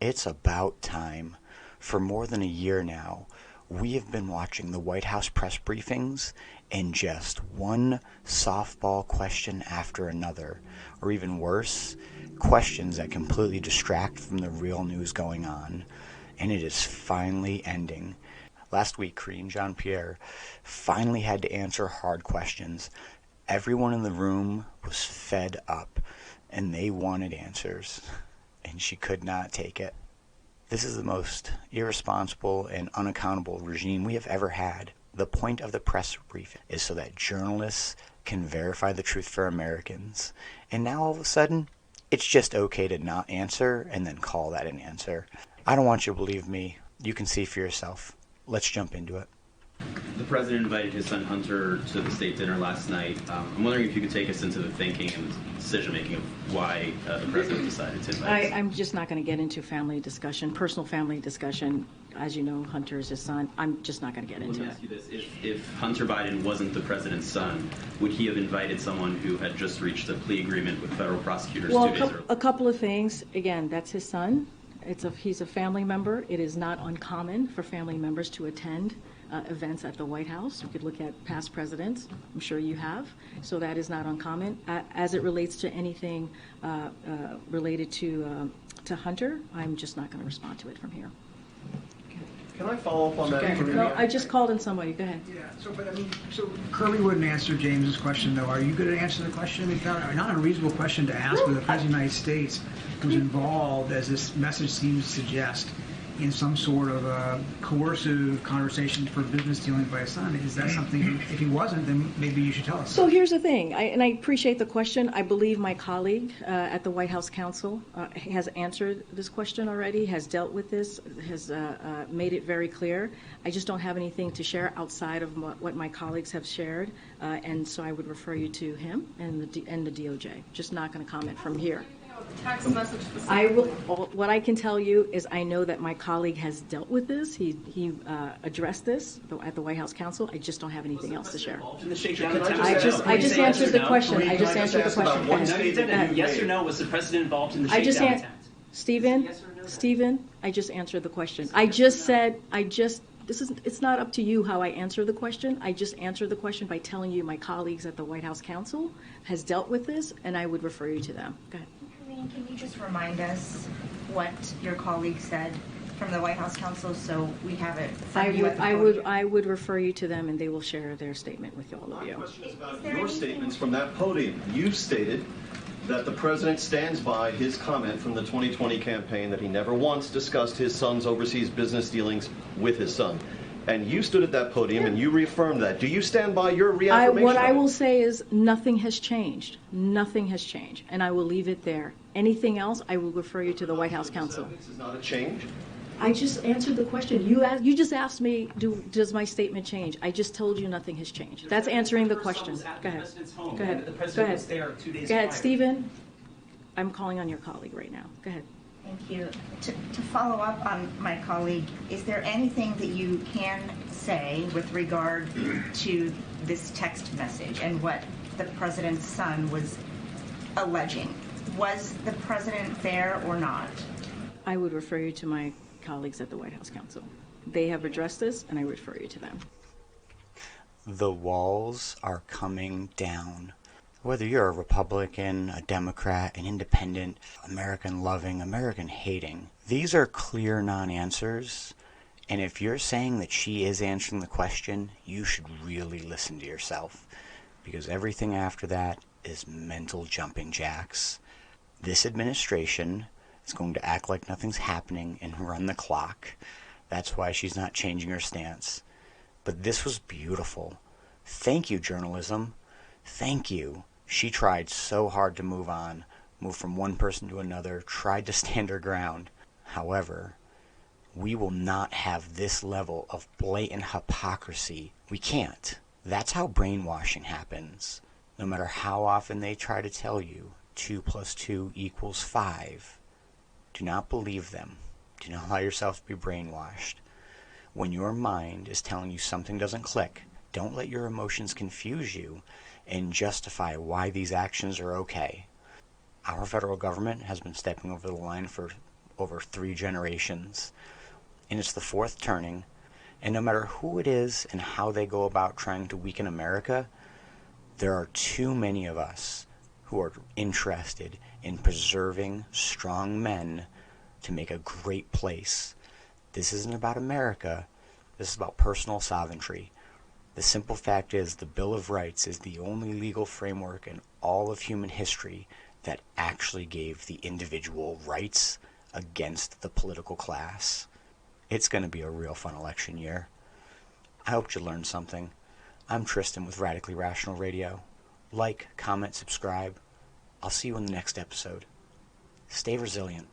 It's about time. For more than a year now, we have been watching the White House press briefings and just one softball question after another, or even worse, questions that completely distract from the real news going on. And it is finally ending. Last week, Karine Jean Pierre finally had to answer hard questions. Everyone in the room was fed up, and they wanted answers, and she could not take it. This is the most irresponsible and unaccountable regime we have ever had. The point of the press briefing is so that journalists can verify the truth for Americans. And now all of a sudden, it's just okay to not answer and then call that an answer. I don't want you to believe me. You can see for yourself. Let's jump into it. The president invited his son Hunter to the state dinner last night. I'm wondering if you could take us into the thinking and decision-making of why the president decided to invite I'm just not going to get into family discussion, personal family discussion. As you know, Hunter is his son. I'm just not going to get into it. Let me ask you this. If Hunter Biden wasn't the president's son, would he have invited someone who had just reached a plea agreement with federal prosecutors 2 days earlier? A couple of things. Again, that's his son. He's a family member. It is not uncommon for family members to attend events at the White House. You could look at past presidents. I'm sure you have. So that is not uncommon. As it relates to anything related to Hunter, I'm just not going to respond to it from here. Can I follow up on that? Okay. No, I just called in somebody. Go ahead. Yeah. So Kirby wouldn't answer James's question, though. Are you going to answer the question? It's not a reasonable question to ask where the President of the United States was involved, as this message seems to suggest, in some sort of coercive conversation for business dealings by his son. Is that something, if he wasn't, then maybe you should tell us? So here's the thing, and I appreciate the question. I believe my colleague at the White House Counsel has answered this question already, has dealt with this, has made it very clear. I just don't have anything to share outside of what my colleagues have shared, and so I would refer you to him and the DOJ. Just not going to comment from here. Text message What I can tell you is I know that my colleague has dealt with this. He addressed this at the White House Counsel. I just don't have anything else to share. I just answered the question. I just answered the question. Yes or no, was the president involved in the shakedown attempt? Stephen, I just answered the question. It's not up to you how I answer the question. I just answered the question by telling you my colleagues at the White House Counsel has dealt with this, and I would refer you to them. Go ahead. Can you just remind us what your colleague said from the White House Counsel so we have it? I would refer you to them, and they will share their statement with all of you. My question is about your statements from that podium. You've stated that the president stands by his comment from the 2020 campaign that he never once discussed his son's overseas business dealings with his son. And you stood at that podium and you reaffirmed that. Do you stand by your reaffirmation? What I will say is nothing has changed. Nothing has changed. And I will leave it there. Anything else, I will refer you to the White House Counsel. This is not a change? I just answered the question. You just asked me, does my statement change? I just told you nothing has changed. That's answering the question. Go ahead. Go ahead. The president was there 2 days Go ahead, prior. Stephen. I'm calling on your colleague right now. Go ahead. Thank you. To follow up on my colleague, is there anything that you can say with regard to this text message and what the president's son was alleging? Was the president there or not? I would refer you to my colleagues at the White House Counsel. They have addressed this, and I refer you to them. The walls are coming down. Whether you're a Republican, a Democrat, an independent, American-loving, American-hating, these are clear non-answers. And if you're saying that she is answering the question, you should really listen to yourself. Because everything after that is mental jumping jacks. This administration is going to act like nothing's happening and run the clock. That's why she's not changing her stance. But this was beautiful. Thank you, journalism. Thank you. She tried so hard to move on, move from one person to another, tried to stand her ground. However, we will not have this level of blatant hypocrisy. We can't. That's how brainwashing happens. No matter how often they try to tell you 2 + 2 = 5, do not believe them. Do not allow yourself to be brainwashed. When your mind is telling you something doesn't click, don't let your emotions confuse you and justify why these actions are okay. Our federal government has been stepping over the line for over 3 generations. And it's the 4th turning. And no matter who it is and how they go about trying to weaken America, there are too many of us who are interested in preserving strong men to make a great place. This isn't about America. This is about personal sovereignty. The simple fact is the Bill of Rights is the only legal framework in all of human history that actually gave the individual rights against the political class. It's going to be a real fun election year. I hope you learned something. I'm Tristan with Radically Rational Radio. Like, comment, subscribe. I'll see you in the next episode. Stay resilient.